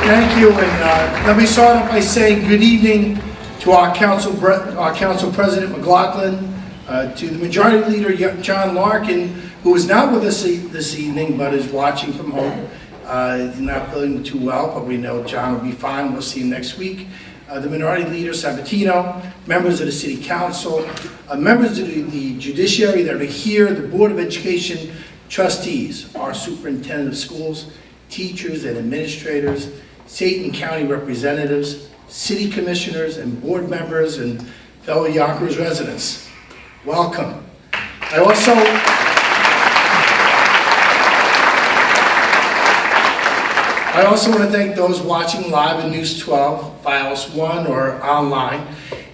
Thank you, and let me start off by saying good evening to our council president McLaughlin, to the majority leader John Larkin, who is not with us this evening but is watching from home. He's not feeling too well, but we know John will be fine. We'll see him next week. The minority leader Sabatino, members of the city council, members of the judiciary that are here, the Board of Education trustees, our superintendent of schools, teachers and administrators, state and county representatives, city commissioners and board members, and fellow Yonkers residents. Welcome. I also want to thank those watching live in News 12, Files 1, or online.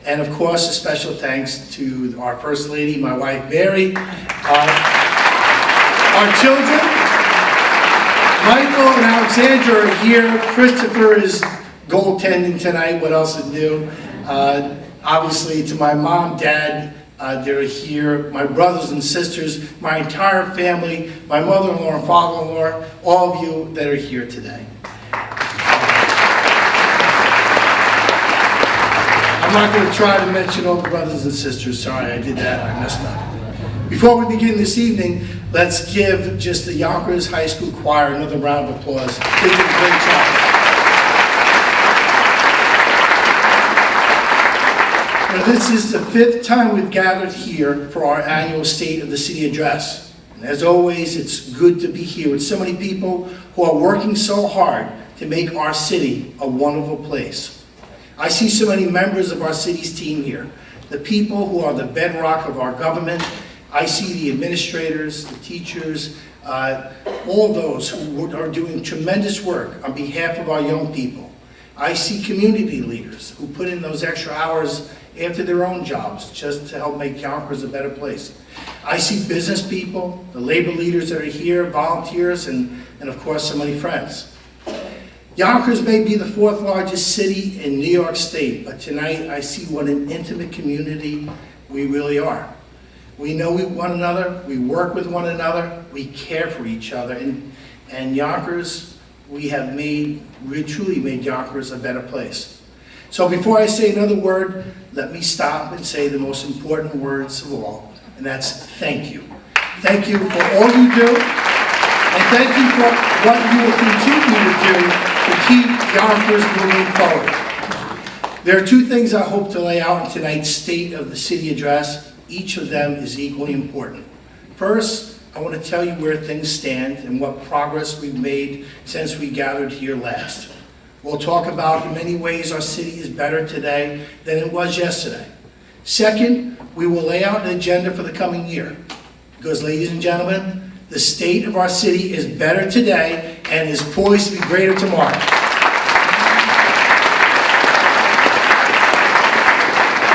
And of course, a special thanks to our First Lady, my wife Mary, our children, Michael and Alexandra are here. Christopher is goaltending tonight. What else is new? Obviously, to my mom, dad, they're here. My brothers and sisters, my entire family, my mother-in-law and father-in-law, all of you that are here today. I'm not going to try to mention all the brothers and sisters. Sorry, I did that. I messed up. Before we begin this evening, let's give just the Yonkers High School Choir another round of applause. They did a great job. Now, this is the 5th time we've gathered here for our annual State of the City Address. And as always, it's good to be here with so many people who are working so hard to make our city a wonderful place. I see so many members of our city's team here, the people who are the bedrock of our government. I see the administrators, the teachers, all those who are doing tremendous work on behalf of our young people. I see community leaders who put in those extra hours after their own jobs just to help make Yonkers a better place. I see business people, the labor leaders that are here, volunteers, and of course so many friends. Yonkers may be the 4th largest city in New York State, but tonight I see what an intimate community we really are. We know one another, we work with one another, we care for each other, and Yonkers, we truly made Yonkers a better place. So before I say another word, let me stop and say the most important words of all, and that's thank you. Thank you for all you do, and thank you for what you will continue to do to keep Yonkers moving forward. There are 2 things I hope to lay out in tonight's State of the City Address. Each of them is equally important. First, I want to tell you where things stand and what progress we've made since we gathered here last. We'll talk about in many ways our city is better today than it was yesterday. Second, we will lay out an agenda for the coming year. Because, ladies and gentlemen, the state of our city is better today and is poised to be greater tomorrow.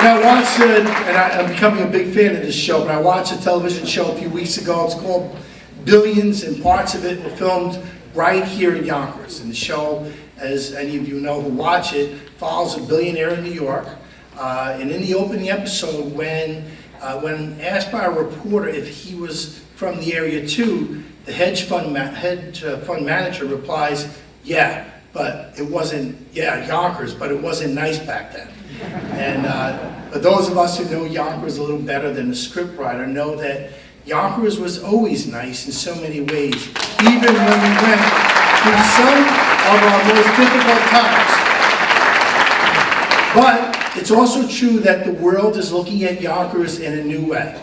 Now, I watched, and I'm becoming a big fan of this show, but I watched a television show a few weeks ago. It's called Billions, and parts of it were filmed right here in Yonkers. And the show, as any of you know who watch it, follows a billionaire in New York. And in the opening episode, when asked by a reporter if he was from the area too, the hedge fund manager replies, yeah, but it wasn't, Yonkers, but it wasn't nice back then. And but those of us who know Yonkers a little better than the scriptwriter know that Yonkers was always nice in so many ways, even when we went through some of our most difficult times. But it's also true that the world is looking at Yonkers in a new way.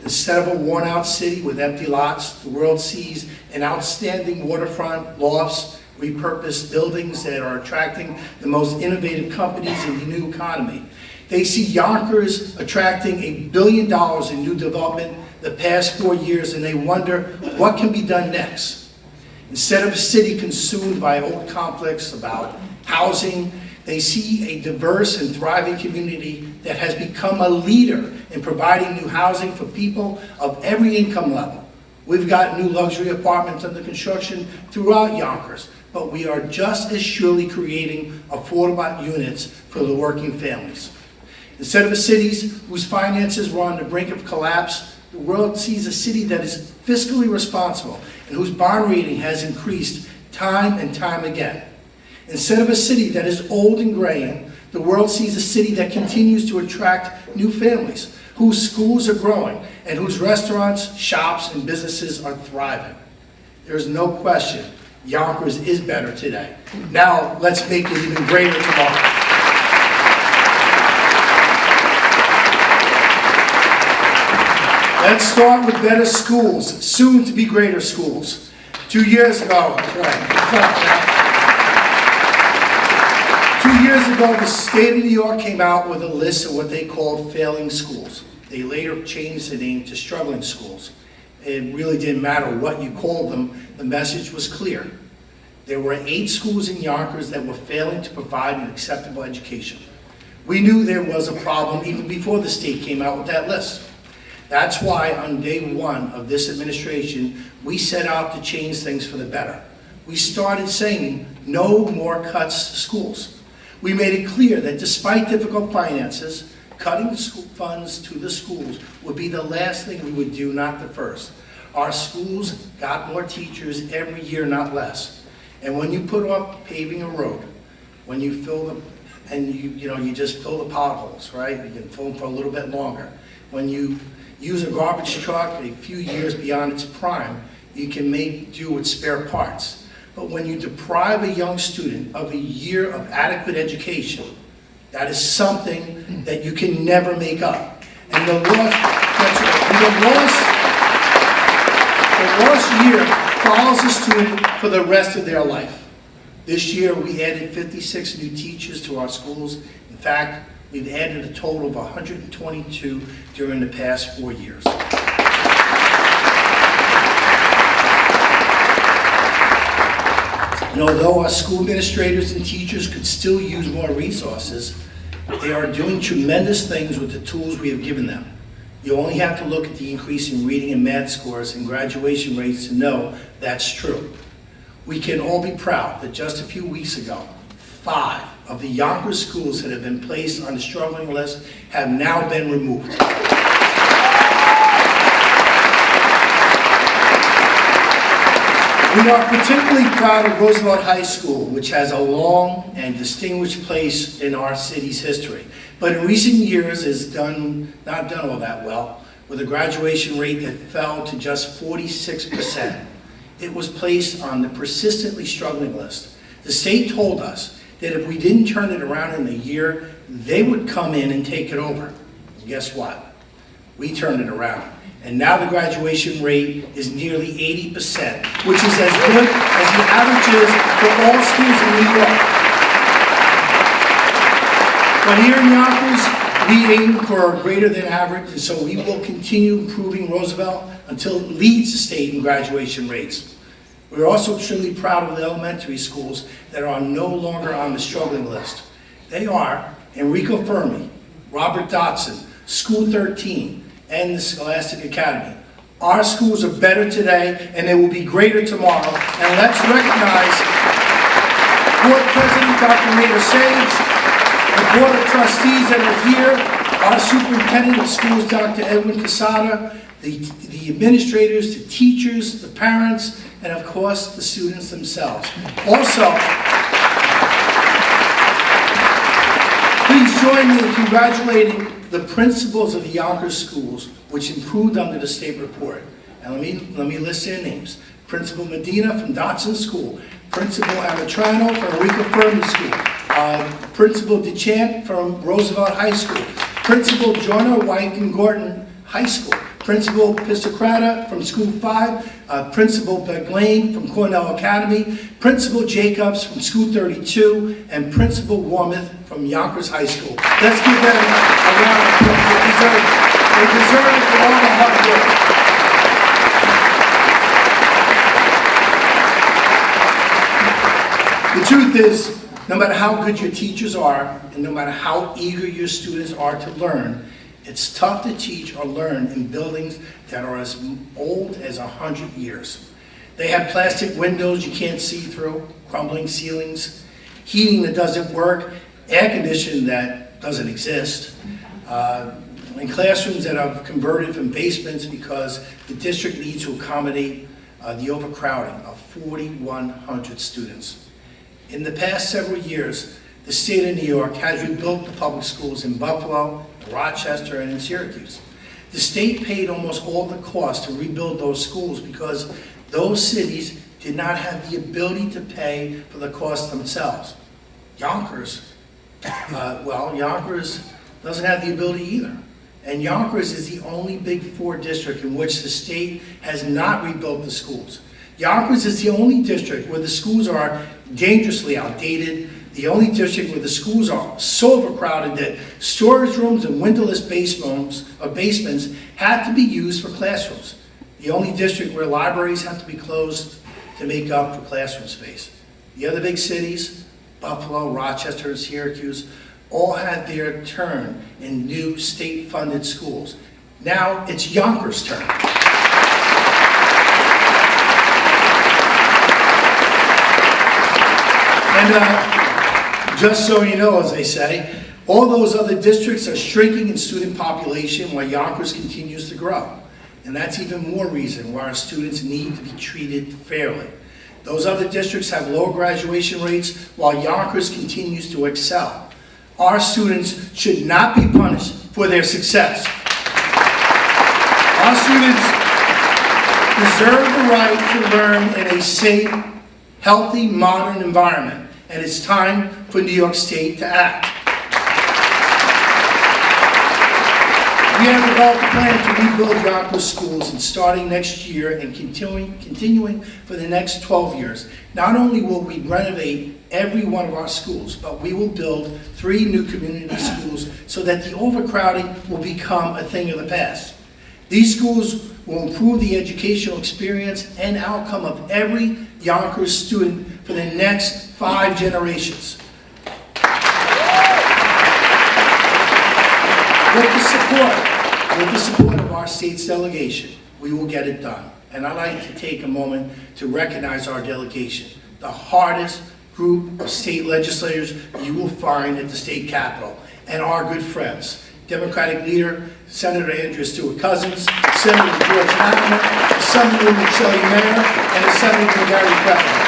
Instead of a worn-out city with empty lots, the world sees an outstanding waterfront, lofts, repurposed buildings that are attracting the most innovative companies in the new economy. They see Yonkers attracting $1 billion in new development the past 4 years, and they wonder what can be done next. Instead of a city consumed by old conflicts about housing, they see a diverse and thriving community that has become a leader in providing new housing for people of every income level. We've got new luxury apartments under construction throughout Yonkers, but we are just as surely creating affordable units for the working families. Instead of a city whose finances were on the brink of collapse, the world sees a city that is fiscally responsible and whose bond rating has increased time and time again. Instead of a city that is old and graying, the world sees a city that continues to attract new families, whose schools are growing, and whose restaurants, shops, and businesses are thriving. There's no question, Yonkers is better today. Now, let's make it even greater tomorrow. Let's start with better schools, soon to be greater schools. 2 years ago, the state of New York came out with a list of what they called failing schools. They later changed the name to struggling schools. It really didn't matter what you called them, the message was clear. There were 8 schools in Yonkers that were failing to provide an acceptable education. We knew there was a problem even before the state came out with that list. That's why on day 1 of this administration, we set out to change things for the better. We started saying no more cuts to schools. We made it clear that despite difficult finances, cutting the school funds to the schools would be the last thing we would do, not the first. Our schools got more teachers every year, not less. And when you put off paving a road, when you fill them, and you just fill the potholes, right? You can fill them for a little bit longer. When you use a garbage truck a few years beyond its prime, you can make do with spare parts. But when you deprive a young student of a year of adequate education, that is something that you can never make up. And the lost year follows a student for the rest of their life. This year, we added 56 new teachers to our schools. In fact, we've added a total of 122 during the past 4 years. And although our school administrators and teachers could still use more resources, they are doing tremendous things with the tools we have given them. You only have to look at the increase in reading and math scores and graduation rates to know that's true. We can all be proud that just a few weeks ago, 5 of the Yonkers schools that have been placed on the struggling list have now been removed. We are particularly proud of Roosevelt High School, which has a long and distinguished place in our city's history, but in recent years has not done all that well, with a graduation rate that fell to just 46%. It was placed on the persistently struggling list. The state told us that if we didn't turn it around in a year, they would come in and take it over. And guess what? We turned it around. And now the graduation rate is nearly 80%, which is as good as the average is for all schools in New York. But here in Yonkers, we aim for greater than average, and so we will continue improving Roosevelt until it leads the state in graduation rates. We're also extremely proud of the elementary schools that are no longer on the struggling list. They are Enrico Fermi, Robert Dotson, School 13, and the Scholastic Academy. Our schools are better today, and they will be greater tomorrow. And let's recognize Board President Dr. Mayor Sage, the Board of Trustees that are here, our Superintendent of Schools, Dr. Edwin Casada, the administrators, the teachers, the parents, and of course, the students themselves. Also, please join me in congratulating the principals of the Yonkers schools, which improved under the state report. And let me list their names. Principal Medina from Dotson School, Principal Amatrano from Enrico Fermi School, Principal DeChant from Roosevelt High School, Principal Joyner Wyken Gorton High School, Principal Pistocrata from School 5, Principal Beglain from Cornell Academy, Principal Jacobs from School 32, and Principal Wormuth from Yonkers High School. Let's give them a round of applause. They deserve it for all the hard work. The truth is, no matter how good your teachers are, and no matter how eager your students are to learn, it's tough to teach or learn in buildings that are as old as 100 years. They have plastic windows you can't see through, crumbling ceilings, heating that doesn't work, air conditioning that doesn't exist, and classrooms that are converted from basements because the district needs to accommodate the overcrowding of 4,100 students. In the past several years, the state of New York has rebuilt the public schools in Buffalo, Rochester, and in Syracuse. The state paid almost all the cost to rebuild those schools because those cities did not have the ability to pay for the cost themselves. Yonkers, Yonkers doesn't have the ability either. And Yonkers is the only Big Four district in which the state has not rebuilt the schools. Yonkers is the only district where the schools are dangerously outdated, the only district where the schools are so overcrowded that storage rooms and windowless basements had to be used for classrooms. The only district where libraries have to be closed to make up for classroom space. The other big cities, Buffalo, Rochester, and Syracuse, all had their turn in new state-funded schools. Now it's Yonkers' turn. And just so you know, as they say, all those other districts are shrinking in student population while Yonkers continues to grow. And that's even more reason why our students need to be treated fairly. Those other districts have lower graduation rates while Yonkers continues to excel. Our students should not be punished for their success. Our students deserve the right to learn in a safe, healthy, modern environment, and it's time for New York State to act. We have developed a plan to rebuild Yonkers schools, and starting next year and continuing for the next 12 years. Not only will we renovate every one of our schools, but we will build 3 new community schools so that the overcrowding will become a thing of the past. These schools will improve the educational experience and outcome of every Yonkers student for the next 5 generations. With the support of our state's delegation, we will get it done. And I'd like to take a moment to recognize our delegation, the hardest group of state legislators you will find at the state capitol, and our good friends. Democratic leader, Senator Andrew Stewart-Cousins, Senator George Hackman, Assemblywoman Shelley Mayer, and Assemblyman Gary Pepper.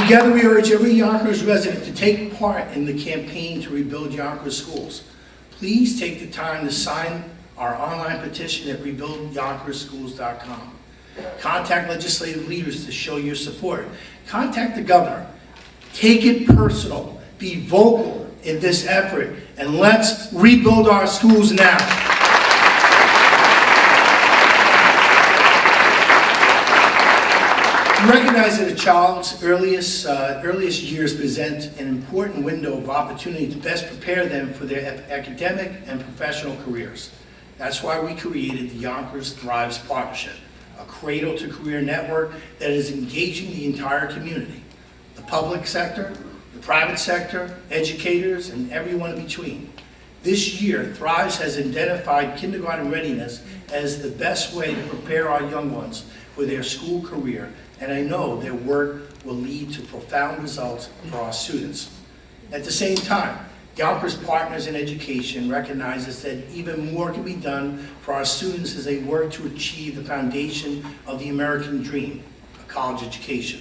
Together, we urge every Yonkers resident to take part in the campaign to rebuild Yonkers schools. Please take the time to sign our online petition at rebuildYonkersschools.com. Contact legislative leaders to show your support. Contact the governor. Take it personal. Be vocal in this effort, and let's rebuild our schools now. We recognize that a child's earliest years present an important window of opportunity to best prepare them for their academic and professional careers. That's why we created the Yonkers Thrives Partnership, a cradle-to-career network that is engaging the entire community, the public sector, the private sector, educators, and everyone in between. This year, Thrives has identified kindergarten readiness as the best way to prepare our young ones for their school career, and I know their work will lead to profound results for our students. At the same time, Yonkers Partners in Education recognizes that even more can be done for our students as they work to achieve the foundation of the American dream, a college education.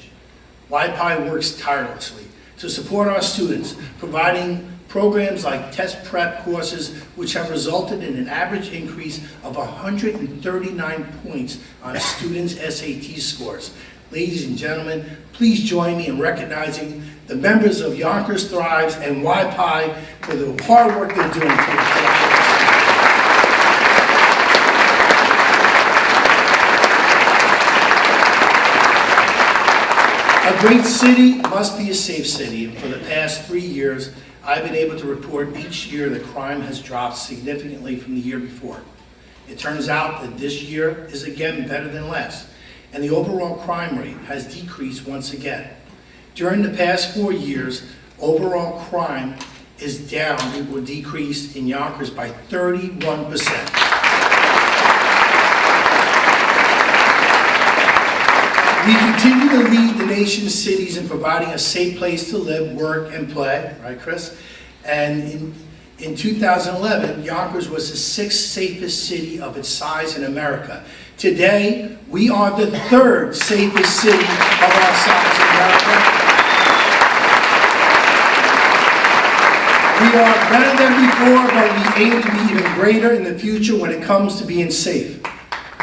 YPI works tirelessly to support our students, providing programs like test prep courses, which have resulted in an average increase of 139 points on students' SAT scores. Ladies and gentlemen, please join me in recognizing the members of Yonkers Thrives and YPI for the hard work they're doing for the college. A great city must be a safe city, and for the past 3 years, I've been able to report each year that crime has dropped significantly from the year before. It turns out that this year is again better than last, and the overall crime rate has decreased once again. During the past 4 years, overall crime is down or decreased in Yonkers by 31%. We continue to lead the nation's cities in providing a safe place to live, work, and play, right, Chris? And In 2011, Yonkers was the 6th safest city of its size in America. Today, we are the 3rd safest city of our size in America. We are better than before, but we aim to be even greater in the future when it comes to being safe.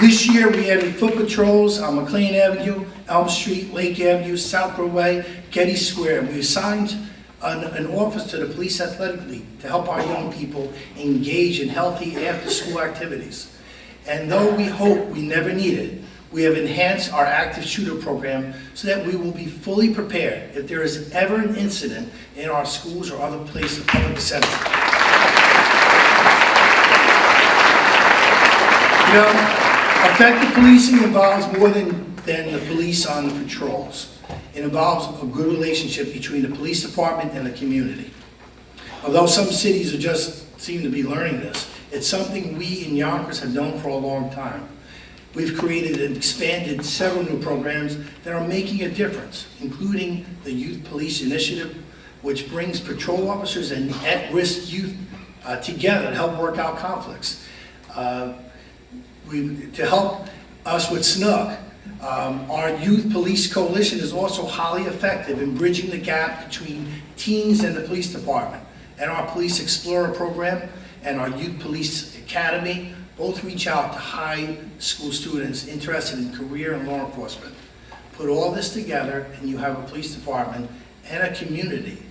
This year, we added foot patrols on McLean Avenue, Elm Street, Lake Avenue, South Broadway, Getty Square. We assigned an office to the Police Athletic League to help our young people engage in healthy after-school activities. And though we hope we never need it, we have enhanced our active shooter program so that we will be fully prepared if there is ever an incident in our schools or other places of public assembly. You know, effective policing involves more than the police on the patrols. It involves a good relationship between the police department and the community. Although some cities are just seem to be learning this, it's something we in Yonkers have known for a long time. We've created and expanded several new programs that are making a difference, including the Youth Police Initiative, which brings patrol officers and at-risk youth together to help work out conflicts. To help us with SNUG, our Youth Police Coalition is also highly effective in bridging the gap between teens and the police department. And our Police Explorer program and our Youth Police Academy both reach out to high school students interested in career and law enforcement. Put all this together and you have a police department and a community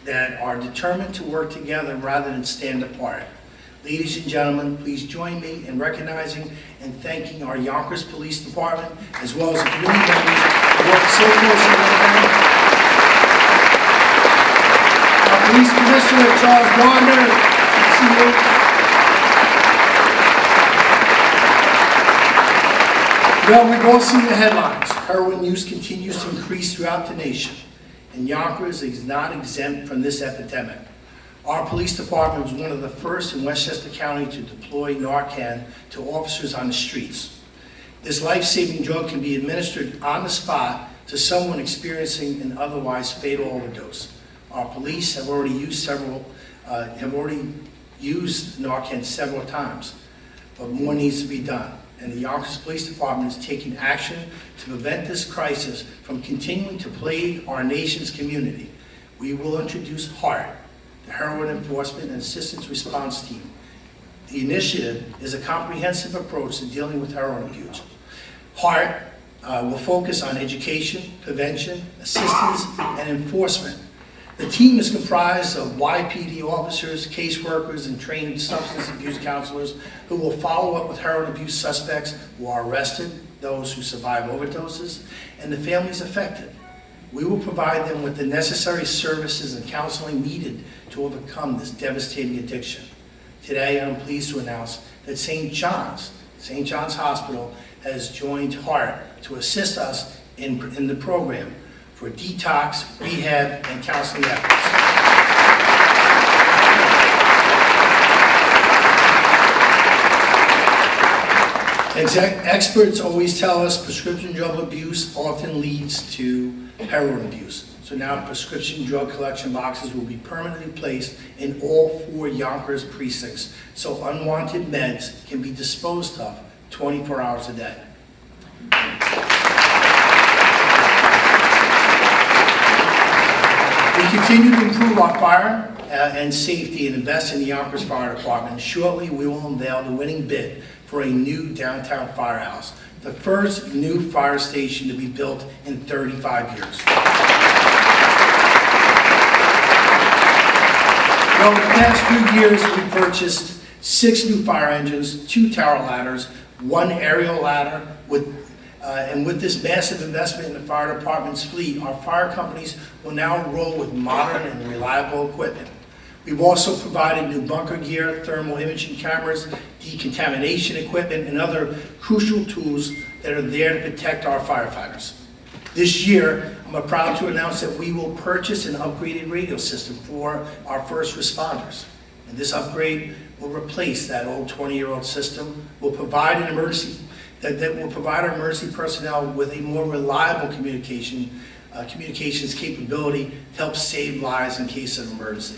that are determined to work together rather than stand apart. Ladies and gentlemen, please join me in recognizing and thanking our Yonkers Police Department, as well as the community members who work so closely with them. Our Police Commissioner, Charles Gardner, see you. Well, we've all seen the headlines. Heroin use continues to increase throughout the nation, and Yonkers is not exempt from this epidemic. Our police department was one of the first in Westchester County to deploy Narcan to officers on the streets. This life-saving drug can be administered on the spot to someone experiencing an otherwise fatal overdose. Our police have already used Narcan several times, but more needs to be done. And the Yonkers Police Department is taking action to prevent this crisis from continuing to plague our nation's community. We will introduce HEART, the Heroin Enforcement and Assistance Response Team. The initiative is a comprehensive approach to dealing with heroin abuse. HEART will focus on education, prevention, assistance, and enforcement. The team is comprised of YPD officers, caseworkers, and trained substance abuse counselors who will follow up with heroin abuse suspects who are arrested, those who survive overdoses, and the families affected. We will provide them with the necessary services and counseling needed to overcome this devastating addiction. Today, I'm pleased to announce that St. John's Hospital has joined HEART to assist us in the program for detox, rehab, and counseling efforts. Experts always tell us prescription drug abuse often leads to heroin abuse. So now prescription drug collection boxes will be permanently placed in all 4 Yonkers precincts so unwanted meds can be disposed of 24 hours a day. We continue to improve our fire and safety and invest in the Yonkers Fire Department. Shortly, we will unveil the winning bid for a new downtown firehouse, the first new fire station to be built in 35 years. Well, in the past few years, we purchased 6 new fire engines, 2 tower ladders, 1 aerial ladder, and with this massive investment in the fire department's fleet, our fire companies will now roll with modern and reliable equipment. We've also provided new bunker gear, thermal imaging cameras, decontamination equipment, and other crucial tools that are there to protect our firefighters. This year, I'm proud to announce that we will purchase an upgraded radio system for our first responders. And this upgrade will replace that old 20-year-old system, will provide an emergency that will provide our emergency personnel with a more reliable communications capability to help save lives in case of emergency.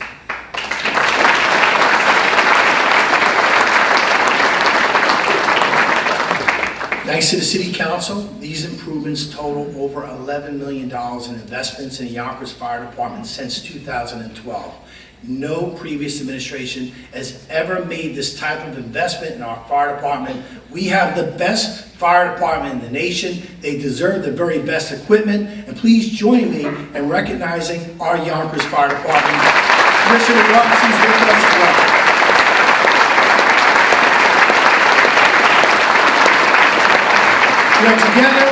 Thanks to the City Council, these improvements total over $11 million in investments in the Yonkers Fire Department since 2012. No previous administration has ever made this type of investment in our fire department. We have the best fire department in the nation. They deserve the very best equipment. And please join me in recognizing our Yonkers Fire Department. Commissioner Robinson's with us as well. We are together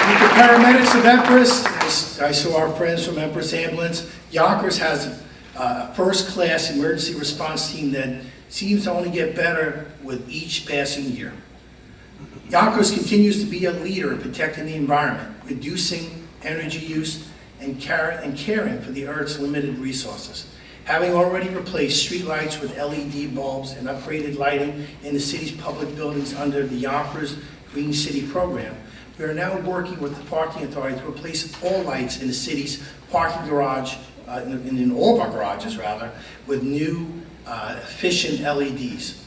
with the paramedics of Empress. I saw our friends from Empress Ambulance. Yonkers has a first-class emergency response team that seems to only get better with each passing year. Yonkers continues to be a leader in protecting the environment, reducing energy use, and caring for the Earth's limited resources. Having already replaced streetlights with LED bulbs and upgraded lighting in the city's public buildings under the Yonkers Green City program, we are now working with the parking authority to replace all lights in the city's parking garage, in all of our garages rather, with new efficient LEDs.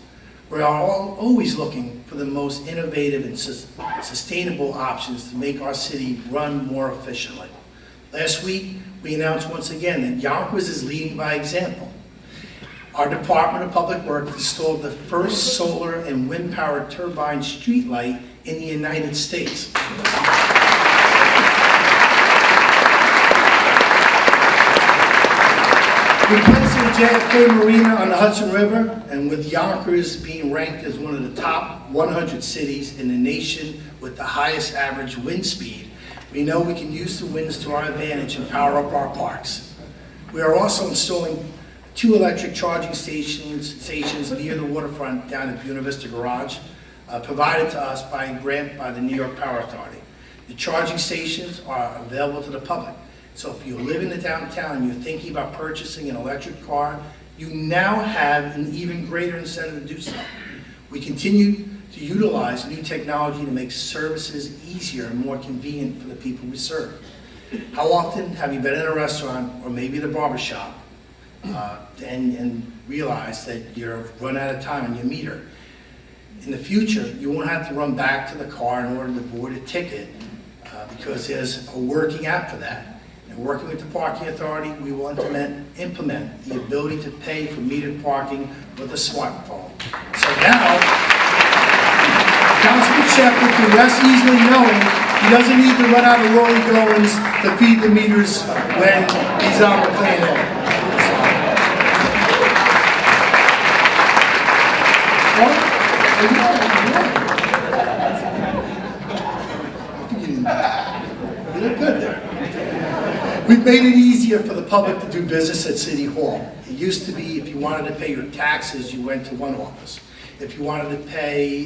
We are always looking for the most innovative and sustainable options to make our city run more efficiently. Last week, we announced once again that Yonkers is leading by example. Our Department of Public Works installed the first solar and wind-powered turbine streetlight in the United States. Replacing the JFK Marina on the Hudson River, and with Yonkers being ranked as one of the top 100 cities in the nation with the highest average wind speed, we know we can use the winds to our advantage and power up our parks. We are also installing 2 electric charging stations near the waterfront down at Buena Vista Garage, provided to us by a grant by the New York Power Authority. The charging stations are available to the public. So if you live in the downtown and you're thinking about purchasing an electric car, you now have an even greater incentive to do so. We continue to utilize new technology to make services easier and more convenient for the people we serve. How often have you been in a restaurant or maybe the barber shop and realized that you're run out of time on your meter? In the future, you won't have to run back to the car in order to board a ticket because there's a working app for that. And working with the parking authority, we will implement the ability to pay for metered parking with a smartphone. So now, Councilman Shepherd can rest easily knowing he doesn't need to run out of Rolling Goins to feed the meters when he's on McLean Hill. You look good there. We've made it easier for the public to do business at City Hall. It used to be if you wanted to pay your taxes, you went to one office. If you wanted to pay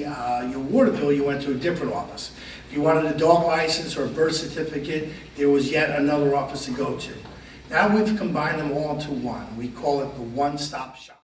your water bill, you went to a different office. If you wanted a dog license or a birth certificate, there was yet another office to go to. Now we've combined them all into one. We call it the one-stop shop.